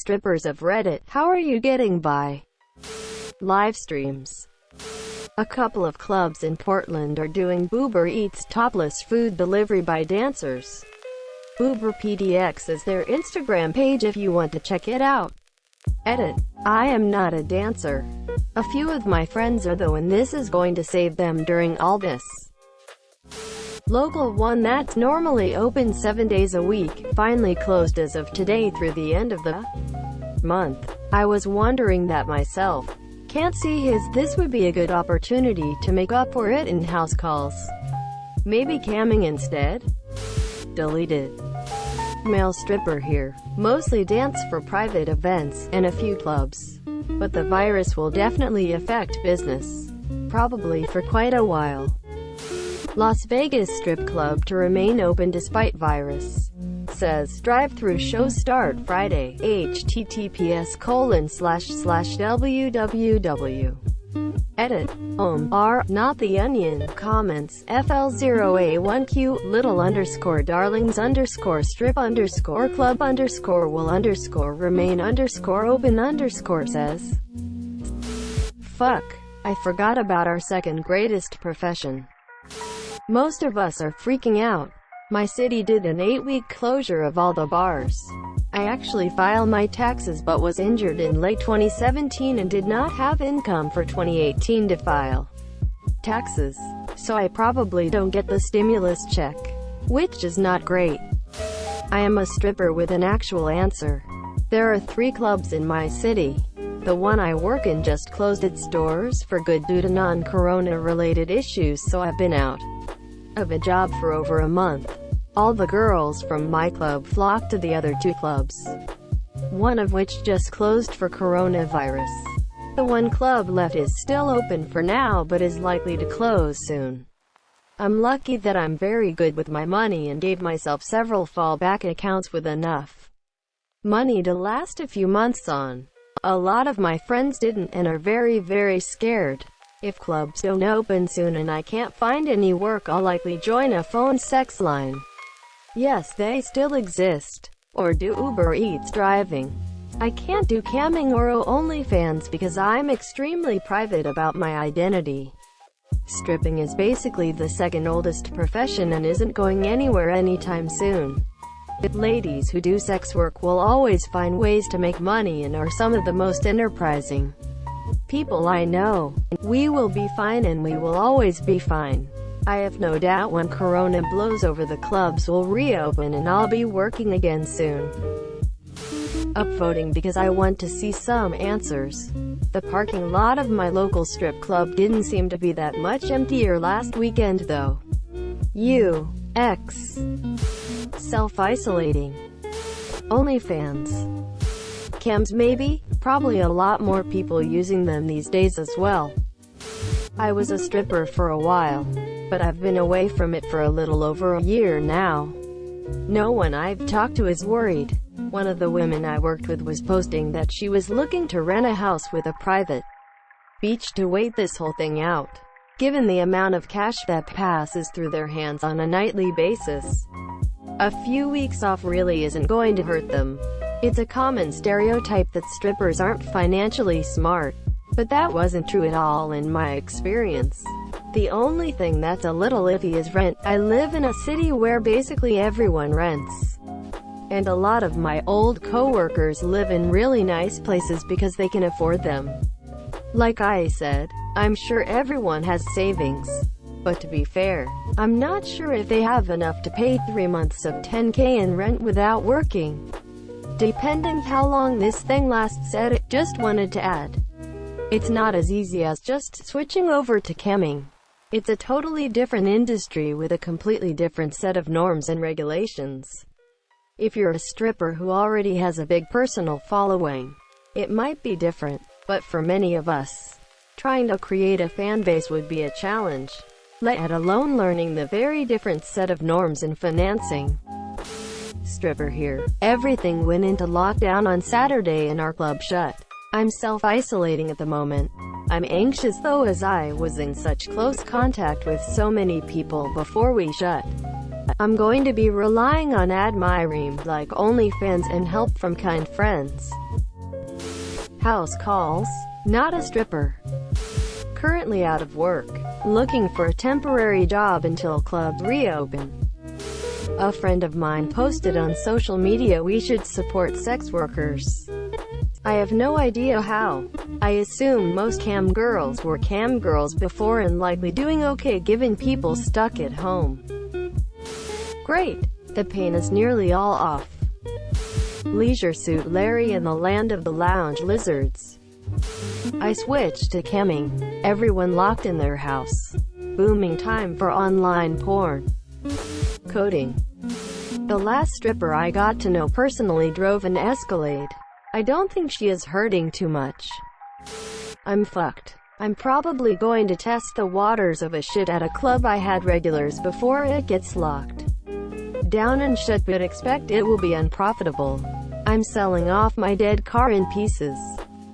strippers of Reddit, how are you getting by? Live streams. A couple of clubs in Portland are doing Uber Eats topless food delivery by dancers. Uber PDX is their Instagram page if you want to check it out. Edit. I am not a dancer. A few of my friends are though, and this is going to save them during all this. Local one that's normally open 7 days a week, finally closed as of today through the end of the month. I was wondering that myself. Can't see his. This would be a good opportunity to make up for it in house calls. Maybe camming instead? Deleted. Male stripper here. Mostly dance for private events, and a few clubs. But the virus will definitely affect business. Probably for quite a while. Las Vegas strip club to remain open despite virus. Says, drive-through shows start Friday, https://www. Edit. R. Not the Onion. Comments. FL0A1Q. Little underscore darlings underscore strip underscore club underscore will underscore remain underscore open underscore says. Fuck. I forgot about our second greatest profession. Most of us are freaking out. My city did an 8-week closure of all the bars. I actually filed my taxes but was injured in late 2017 and did not have income for 2018 to file taxes. So I probably don't get the stimulus check. Which is not great. I am a stripper with an actual answer. There are 3 clubs in my city. The one I work in just closed its doors for good due to non-corona related issues, so I've been out of a job for over a month. All the girls from my club flocked to the other 2 clubs, one of which just closed for coronavirus. The one club left is still open for now but is likely to close soon. I'm lucky that I'm very good with my money and gave myself several fallback accounts with enough money to last a few months on. A lot of my friends didn't and are very scared. If clubs don't open soon and I can't find any work, I'll likely join a phone sex line. Yes, they still exist. Or do Uber Eats driving. I can't do camming or OnlyFans because I'm extremely private about my identity. Stripping is basically the second oldest profession and isn't going anywhere anytime soon. Ladies who do sex work will always find ways to make money and are some of the most enterprising people I know. We will be fine and we will always be fine. I have no doubt when corona blows over the clubs will reopen and I'll be working again soon. Upvoting because I want to see some answers. The parking lot of my local strip club didn't seem to be that much emptier last weekend though. UX. Self-isolating. OnlyFans. Cams maybe? Probably a lot more people using them these days as well. I was a stripper for a while, but I've been away from it for a little over a year now. No one I've talked to is worried. One of the women I worked with was posting that she was looking to rent a house with a private beach to wait this whole thing out, given the amount of cash that passes through their hands on a nightly basis. A few weeks off really isn't going to hurt them. It's a common stereotype that strippers aren't financially smart, but that wasn't true at all in my experience. The only thing that's a little iffy is rent. I live in a city where basically everyone rents. And a lot of my old coworkers live in really nice places because they can afford them. Like I said, I'm sure everyone has savings. But to be fair, I'm not sure if they have enough to pay 3 months of $10K in rent without working. Depending how long this thing lasts. Edit. Just wanted to add. It's not as easy as just switching over to camming. It's a totally different industry with a completely different set of norms and regulations. If you're a stripper who already has a big personal following, it might be different, but for many of us, trying to create a fan base would be a challenge, let alone learning the very different set of norms and financing. Stripper here. Everything went into lockdown on Saturday and our club shut. I'm self-isolating at the moment. I'm anxious though as I was in such close contact with so many people before we shut. I'm going to be relying on admiring like OnlyFans and help from kind friends. House calls. Not a stripper. Currently out of work. Looking for a temporary job until clubs reopen. A friend of mine posted on social media we should support sex workers. I have no idea how. I assume most cam girls were cam girls before and likely doing okay given people stuck at home. Great. The pain is nearly all off. Leisure Suit Larry in the land of the lounge lizards. I switched to camming. Everyone locked in their house. Booming time for online porn. Coding. The last stripper I got to know personally drove an Escalade. I don't think she is hurting too much. I'm fucked. I'm probably going to test the waters of a shit at a club I had regulars before it gets locked down and shut, but expect it will be unprofitable. I'm selling off my dead car in pieces.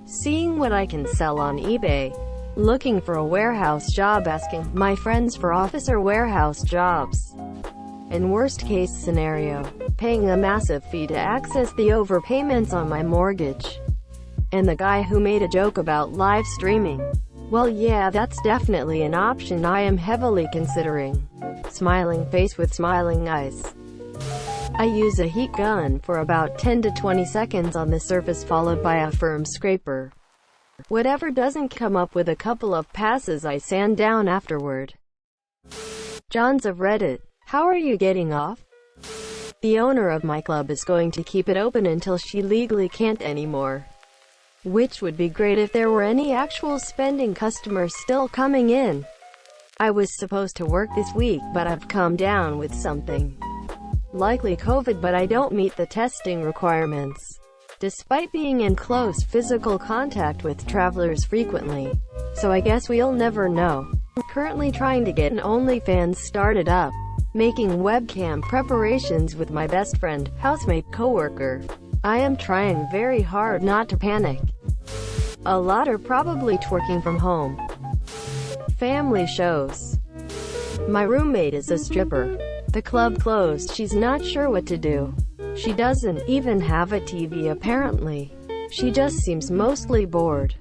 Seeing what I can sell on eBay. Looking for a warehouse job, asking my friends for office or warehouse jobs. In worst case scenario, paying a massive fee to access the overpayments on my mortgage. And the guy who made a joke about live streaming. Well, yeah, that's definitely an option I am heavily considering. Smiling face with smiling eyes. I use a heat gun for about 10 to 20 seconds on the surface, followed by a firm scraper. Whatever doesn't come up with a couple of passes I sand down afterward. John's of Reddit. How are you getting off? The owner of my club is going to keep it open until she legally can't anymore. Which would be great if there were any actual spending customers still coming in. I was supposed to work this week, but I've come down with something. Likely COVID, but I don't meet the testing requirements. Despite being in close physical contact with travelers frequently. So I guess we'll never know. I'm currently trying to get an OnlyFans started up. Making webcam preparations with my best friend, housemate, coworker. I am trying very hard not to panic. A lot are probably twerking from home. Family shows. My roommate is a stripper. The club closed, she's not sure what to do. She doesn't even have a TV apparently. She just seems mostly bored.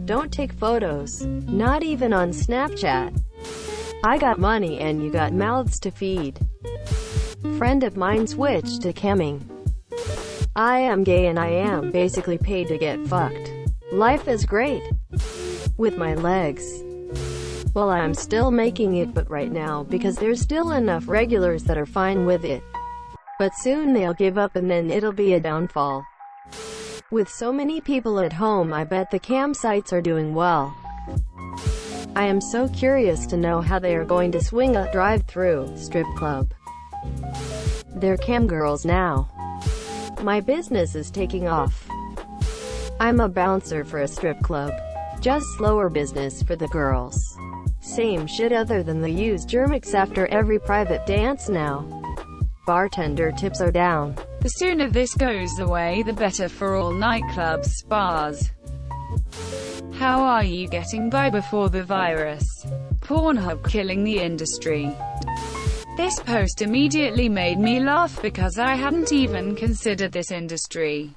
Don't take photos. Not even on Snapchat. I got money and you got mouths to feed. Friend of mine switched to camming. I am gay and I am basically paid to get fucked. Life is great. With my legs. Well, I'm still making it, but right now, because there's still enough regulars that are fine with it. But soon they'll give up and then it'll be a downfall. With so many people at home, I bet the cam sites are doing well. I am so curious to know how they are going to swing a drive-through strip club. They're cam girls now. My business is taking off. I'm a bouncer for a strip club. Just slower business for the girls. Same shit other than the use Germix after every private dance now. Bartender tips are down. The sooner this goes away, the better for all nightclubs, spas. How are you getting by before the virus? Pornhub killing the industry. This post immediately made me laugh because I hadn't even considered this industry.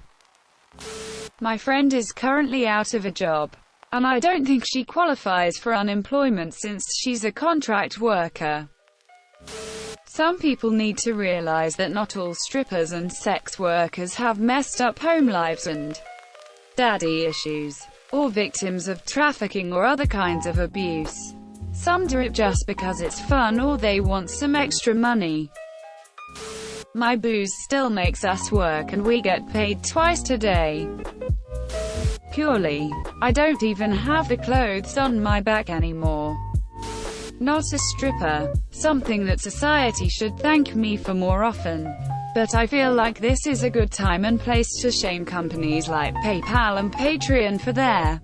My friend is currently out of a job. And I don't think she qualifies for unemployment since she's a contract worker. Some people need to realize that not all strippers and sex workers have messed up home lives and daddy issues, or victims of trafficking or other kinds of abuse. Some do it just because it's fun or they want some extra money. My booze still makes us work and we get paid twice today. Purely. I don't even have the clothes on my back anymore. Not a stripper. Something that society should thank me for more often. But I feel like this is a good time and place to shame companies like PayPal and Patreon for their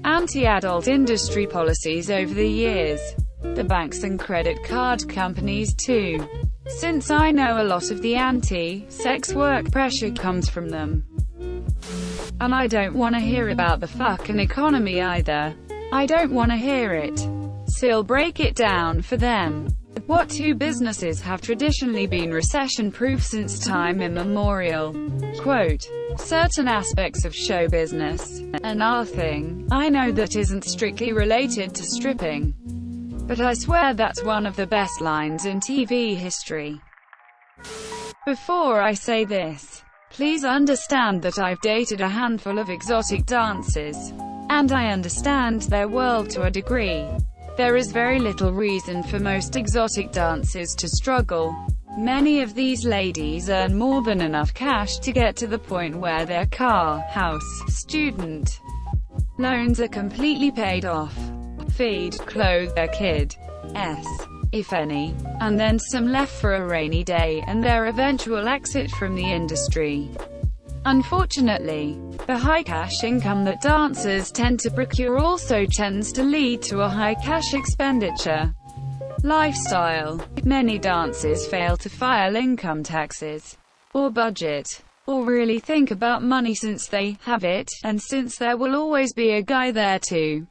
anti-adult industry policies over the years. The banks and credit card companies too. Since I know a lot of the anti-sex work pressure comes from them. And I don't want to hear about the fucking economy either. I don't want to hear it. So I'll break it down for them. The What two businesses have traditionally been recession-proof since time immemorial? Quote, certain aspects of show business. Another thing I know that isn't strictly related to stripping, but I swear that's one of the best lines in TV history. Before I say this, please understand that I've dated a handful of exotic dancers, and I understand their world to a degree. There is very little reason for most exotic dancers to struggle. Many of these ladies earn more than enough cash to get to the point where their car, house, student loans are completely paid off. Feed, clothe their kids, if any, and then some left for a rainy day and their eventual exit from the industry. Unfortunately, the high cash income that dancers tend to procure also tends to lead to a high cash expenditure lifestyle. Many dancers fail to file income taxes, or budget, or really think about money since they have it, and since there will always be a guy there to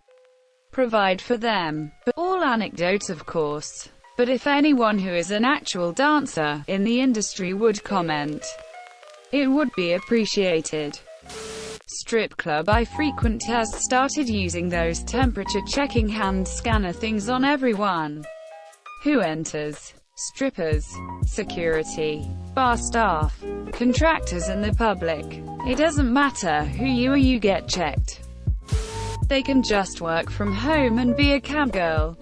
provide for them. But all anecdotes, of course. But if anyone who is an actual dancer in the industry would comment, it would be appreciated. Strip club I frequent has started using those temperature-checking hand scanner things on everyone who enters. Strippers, security, bar staff, contractors and the public. It doesn't matter who you are, you get checked. They can just work from home and be a cab girl.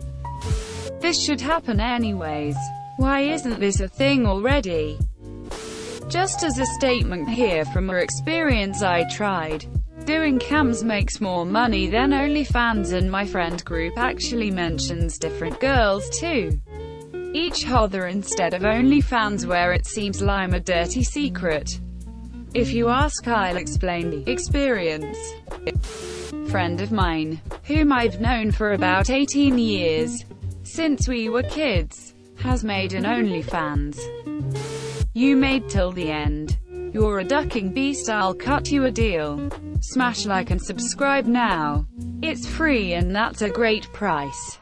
This should happen anyways. Why isn't this a thing already? Just as a statement here from our experience, I tried doing cams makes more money than OnlyFans, and my friend group actually mentions different girls too. Each other instead of OnlyFans, where it seems I'm a dirty secret. If you ask, I'll explain the experience. Friend of mine, whom I've known for about 18 years, since we were kids, has made an OnlyFans. You made till the end. You're a ducking beast, I'll cut you a deal. Smash like and subscribe now. It's free and that's a great price.